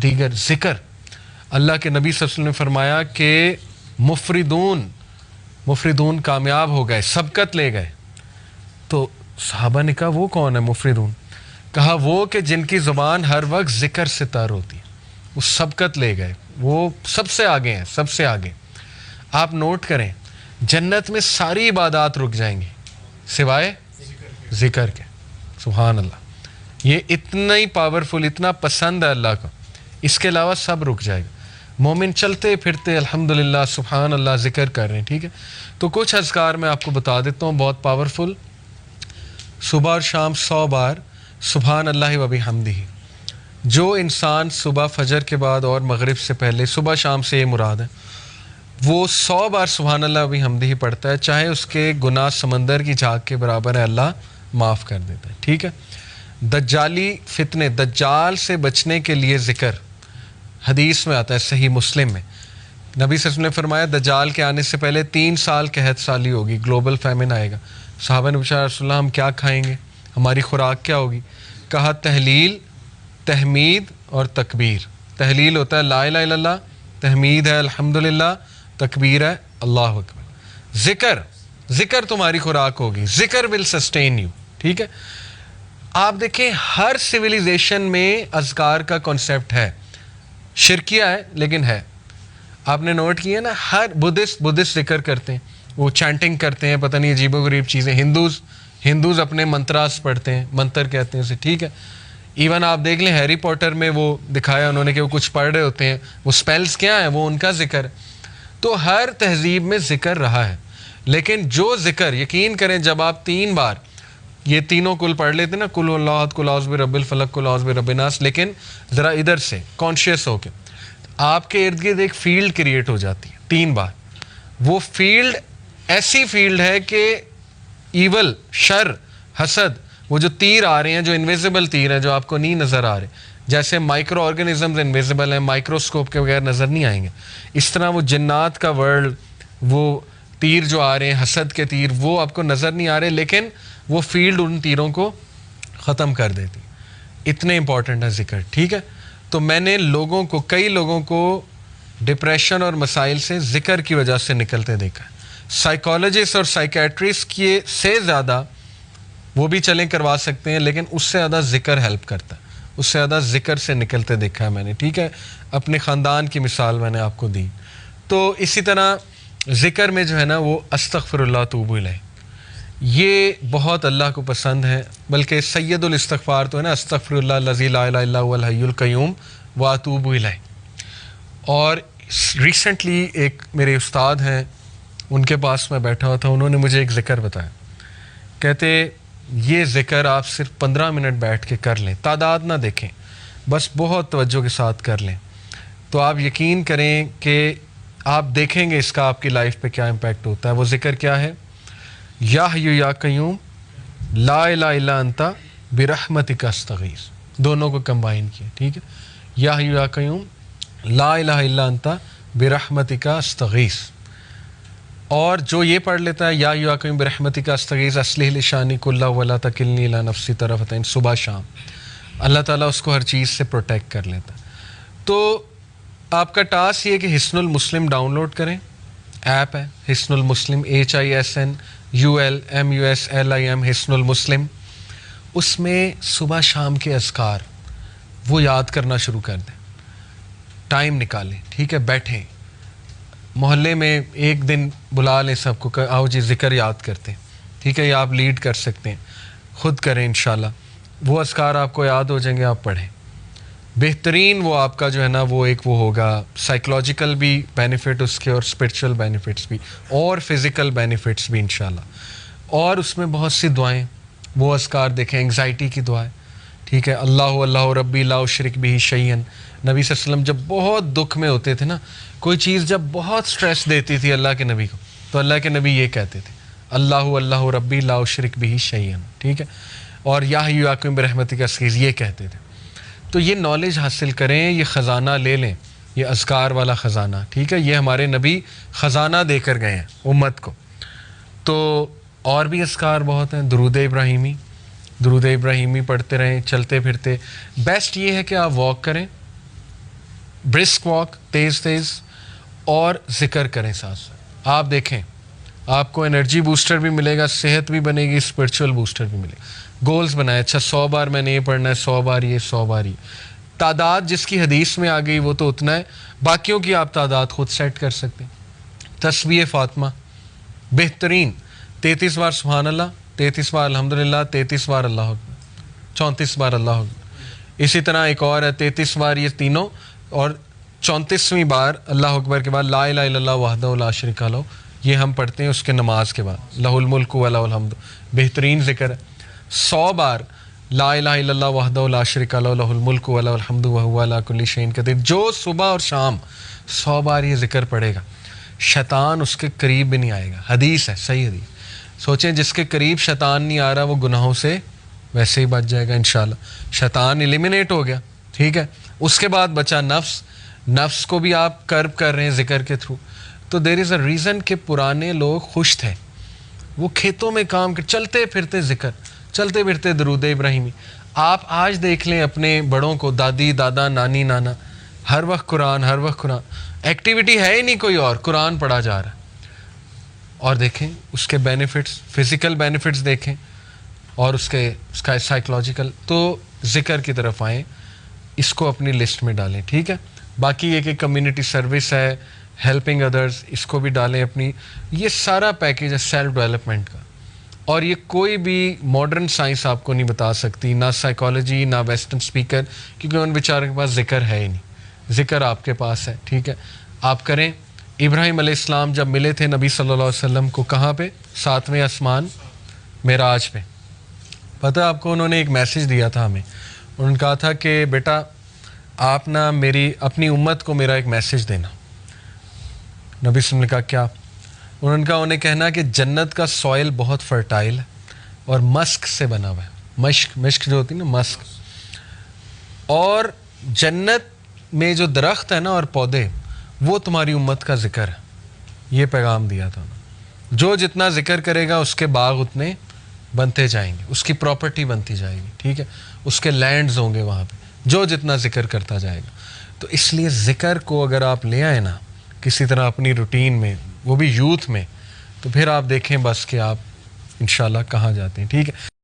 दीगर ज़िक्र। अल्लाह के नबी सल्लल्लाहु अलैहि वसल्लम ने फरमाया कि मुफरिदून कामयाब हो गए, सबकत ले गए। तो सहाबा ने कहा वो कौन है मुफरिदून? कहा वो कि जिनकी ज़ुबान हर वक्त ज़िक्र से तर होती है, वो सबकत ले गए, वो सबसे आगे हैं, सबसे आगे। आप नोट करें, जन्नत में सारी इबादत रुक जाएंगी सिवाय ज़िक्र के। सुभान अल्लाह, ये इतना ही पावरफुल, इतना पसंद है अल्लाह को, इसके अलावा सब रुक जाएगा। मोमिन चलते फिरते अल्हम्दुलिल्लाह सुभान अल्लाह ज़िक्र कर रहे हैं, ठीक है। तो कुछ अज़कार मैं आपको बता देता हूँ, बहुत पावरफुल। सुबह और शाम 100 बार सुभान अल्लाह व बिहम्दिही। जो इंसान सुबह फजर के बाद और मगरिब से पहले, सुबह शाम से ये मुराद है, वो 100 बार सुभान अल्लाह व बिहम्दिही पढ़ता है, चाहे उसके गुनाह समंदर की झाग के बराबर है, अल्लाह माफ़ कर देता है, ठीक है। दज्जाली फितने, दज्जाल से बचने के लिए ज़िक्र, हदीस में आता है सही मुस्लिम में, नबी सल्लल्लाहु अलैहि वसल्लम ने फरमाया दज्जाल के आने से पहले 3 साल कहत साली होगी, ग्लोबल फैमिन आएगा। सहाबा ने पूछा रसूलल्लाह हम क्या खाएंगे, हमारी खुराक क्या होगी? कहा तहलील, तहमीद और तकबीर। तहलील होता है ला इलाहा इल्लल्लाह, तहमीद है अल्हम्दुलिल्लाह, तकबीर है अल्लाहु अकबर। ज़िक्र तुम्हारी खुराक होगी, ज़िक्र विल सस्टेन यू, ठीक है। आप देखें हर सिविलाइजेशन में अज़कार का कॉन्सेप्ट है, शिरकिया है लेकिन है। आपने नोट किया ना, हर बुद्धिस्ट ज़िक्र करते हैं, वो चैंटिंग करते हैं, पता नहीं अजीबोगरीब चीज़ें। हिंदूज़ अपने मंत्रास पढ़ते हैं, मंत्र कहते हैं उसे, ठीक है। इवन आप देख लें हैरी पॉटर में वो दिखाया उन्होंने कि वो कुछ पढ़ रहे होते हैं, वो स्पेल्स क्या है, वो उनका ज़िक्र। तो हर तहजीब में ज़िक्र रहा है, लेकिन जो ज़िक्र, यकीन करें जब आप 3 बार ये तीनों कुल पढ़ लेते ना, कुल अल्लाह कुल औज़ बि रब्बिल फलक कुल औज़ बि रब्बिन नास, लेकिन ज़रा इधर से कॉन्शियस होके आपके इर्द गिर्द एक फील्ड क्रिएट हो जाती है 3 बार। वो फील्ड ऐसी फील्ड है कि ईवल, शर, हसद, वो जो तीर आ रहे हैं, जो इनविजिबल तीर हैं, जो आपको नहीं नज़र आ रहे, जैसे माइक्रो ऑर्गेनिजम्स इनविजिबल हैं, माइक्रोस्कोप के बगैर नज़र नहीं आएंगे, इस तरह वो जिन्नात का वर्ल्ड, वो तीर जो आ रहे हैं, हसद के तीर, वो आपको नज़र नहीं आ रहे, लेकिन वो फील्ड उन तीरों को ख़त्म कर देती। इतने इंपॉर्टेंट है ज़िक्र, ठीक है। तो मैंने लोगों को, कई लोगों को डिप्रेशन और मसाइल से ज़िक्र की वजह से निकलते देखा है। साइकोलॉजिस्ट और साइकेट्रिस्ट के से ज़्यादा वो भी चलें करवा सकते हैं, लेकिन उससे ज़्यादा ज़िक्र हेल्प करता है, उससे ज़्यादा ज़िक्र से निकलते देखा है मैंने, ठीक है। अपने ख़ानदान की मिसाल मैंने आपको दी। तो इसी तरह ज़िक्र में जो है ना, वो अस्तग़फ़िरुल्लाह तूबू इलैह, ये बहुत अल्लाह को पसंद है। बल्कि सैयदुल इस्तिग़फ़ार तो है ना, अस्तग़फ़िरुल्लाह लज़ी ला इलाहा इल्ला हुवल हय्युल क़य्यूम व अतूबु इलैह। और रिसेंटली एक मेरे उस्ताद हैं, उनके पास मैं बैठा हुआ था, उन्होंने मुझे एक ज़िक्र बताया। कहते ये ज़िक्र आप सिर्फ 15 मिनट बैठ के कर लें, तादाद ना देखें, बस बहुत तवज्जो के साथ कर लें, तो आप यकीन करें कि आप देखेंगे इसका आपकी लाइफ पे क्या इम्पैक्ट होता है। वो ज़िक्र क्या है? या हय्यु या क़य्यूम ला इलाहा इल्ला अंता बिरहमतिका अस्तगीस। दोनों को कंबाइन किया, ठीक है। या हय्यु या क़य्यूम ला इलाहा इल्ला अंता बिरहमतिका अस्तगीस। और जो ये पढ़ लेता है या हय्यु या क़य्यूम बिरहमतिका अस्तगीस अस्लिह लिशानी कुल्लहु वला तकिलनी इला नफ्सी तरफ़तैन, सुबह शाम, अल्लाह ताला उसको हर चीज़ से प्रोटेक्ट कर लेता है। तो आपका टास्क ये कि हिस्नुल मुस्लिम डाउनलोड करें, ऐप है हिस्नुल मुस्लिम, HISNULMUSLIM, हिस्नुल मुस्लिम। उसमें सुबह शाम के अज़कार वो याद करना शुरू कर दें, टाइम निकालें, ठीक है। बैठें, मोहल्ले में एक दिन बुला लें सबको, आओ जी ज़िक्र याद करते हैं, ठीक है। या आप लीड कर सकते हैं, ख़ुद करें, इंशाल्लाह वो अज़कार आपको याद हो जाएंगे, आप पढ़ें। बेहतरीन वो आपका जो है ना, वो एक वो होगा, साइकोलॉजिकल भी बेनिफिट उसके और स्पिरिचुअल बेनिफिट्स भी और फिज़िकल बेनिफिट्स भी इंशाल्लाह। और उसमें बहुत सी दुआएं, वो अज़कार देखें, एंग्जाइटी की दुआएं, ठीक है। अल्लाहु अल्लाहु रब्बी ला उशरिक बिही शैयन। नबी सल्लल्लाहु अलैहि वसल्लम जब बहुत दुख में होते थे ना, कोई चीज़ जब बहुत स्ट्रेस देती थी अल्लाह के नबी को, तो अल्लाह के नबी ये कहते थे अल्लाहु अल्लाहु रब्बी ला उशरिक बिही शैयन, ठीक है। और या हय्यु या क़य्यूम बिरहमतिका अस्तगीस ये कहते थे। तो ये नॉलेज हासिल करें, ये ख़जाना ले लें, ये अज़कार वाला ख़जाना, ठीक है। ये हमारे नबी ख़जाना देकर गए हैं उम्मत को। तो और भी अज़कार बहुत हैं, दुरूद इब्राहीमी पढ़ते रहें चलते फिरते। बेस्ट ये है कि आप वॉक करें, ब्रिस्क वॉक, तेज़ तेज़, और ज़िक्र करें साथ साथ। आप देखें आपको एनर्जी बूस्टर भी मिलेगा, सेहत भी बनेगी, स्पिरिचुअल बूस्टर भी मिलेगा। गोल्स बनाए, अच्छा 100 बार मैंने ये पढ़ना है, 100 बार ये, 100 बार ये। तादाद जिसकी हदीस में आ गई वो तो उतना है, बाकियों की आप तादाद खुद सेट कर सकते हैं। तस्बीह फ़ातिमा बेहतरीन 33 बार सुभान अल्लाह, 33 बार अल्हम्दुलिल्लाह, 33 बार अल्लाह अकबर, 34 बार अल्लाह अकबर। इसी तरह एक और है 33 बार ये तीनों, और 34वीं बार अल्लाह अकबर के बाद ला इलाहा इल्लल्लाह वहदहु ला शरीका लहू, ये हम पढ़ते हैं उसके नमाज के बाद, लहुल मुल्क व लहुल हम्द, बेहतरीन ज़िक्र है। 100 बार ला इलाहा इल्लल्लाह वहदहु ला शरीका लहू लहुल मुल्क व लहुल हम्द व हुवा अला कुल्ली शैइन कदीर। जो सुबह और शाम 100 बार ये ज़िक्र पढ़ेगा, शैतान उसके करीब भी नहीं आएगा। हदीस है, सही हदीस। सोचें जिसके करीब शैतान नहीं आ रहा वो गुनाहों से वैसे ही बच जाएगा इंशाल्लाह। शैतान एलिमिनेट हो गया, ठीक है। उसके बाद बचा नफ्स, नफ्स को भी आप कर्ब कर रहे हैं ज़िक्र के थ्रू। तो देर इज़ अ रीज़न कि पुराने लोग खुश थे, वो खेतों में काम कर, चलते फिरते ज़िक्र, चलते फिरते दरूद इब्राहिमी। आप आज देख लें अपने बड़ों को, दादी दादा नानी नाना, हर वक्त कुरान, हर वक्त कुरान, एक्टिविटी है ही नहीं कोई और, कुरान पढ़ा जा रहा है। और देखें उसके बेनिफिट्स, फिज़िकल बेनिफिट्स देखें, और उसका साइकोलॉजिकल। तो ज़िक्र की तरफ आएँ, इसको अपनी लिस्ट में डालें, ठीक है। बाकी एक कम्युनिटी सर्विस है, हेल्पिंग अदर्स, इसको भी डालें अपनी। ये सारा पैकेज है सेल्फ डेवलपमेंट का, और ये कोई भी मॉडर्न साइंस आपको नहीं बता सकती, ना साइकोलॉजी ना वेस्टर्न स्पीकर, क्योंकि उन बेचारों के पास ज़िक्र है ही नहीं। ज़िक्र आपके पास है, ठीक है, आप करें। इब्राहिम अलैहिस्सलाम जब मिले थे नबी सल्लल्लाहु अलैहि वसल्लम को, कहाँ पे? 7वें आसमान मेराज पे। पता है आपको, उन्होंने एक मैसेज दिया था हमें। उन्होंने कहा था कि बेटा आप ना मेरी अपनी उम्मत को मेरा एक मैसेज देना। नबी सल्लल्लाहु ने कहा क्या? उन्होंने कहा उन्हें कहना कि जन्नत का सॉइल बहुत फर्टाइल है और मस्क से बना हुआ है। मश्क जो होती है ना, मस्क। और जन्नत में जो दरख्त है ना और पौधे, वो तुम्हारी उम्मत का ज़िक्र है। ये पैगाम दिया था उन्होंने। जो जितना ज़िक्र करेगा उसके बाग उतने बनते जाएंगे, उसकी प्रॉपर्टी बनती जाएगी, ठीक है, उसके लैंड्स होंगे वहाँ पे, जो जितना ज़िक्र करता जाएगा। तो इसलिए ज़िक्र को अगर आप ले आए ना किसी तरह अपनी रूटीन में, वो भी यूथ में, तो फिर आप देखें बस कि आप इंशाल्लाह कहाँ जाते हैं, ठीक है।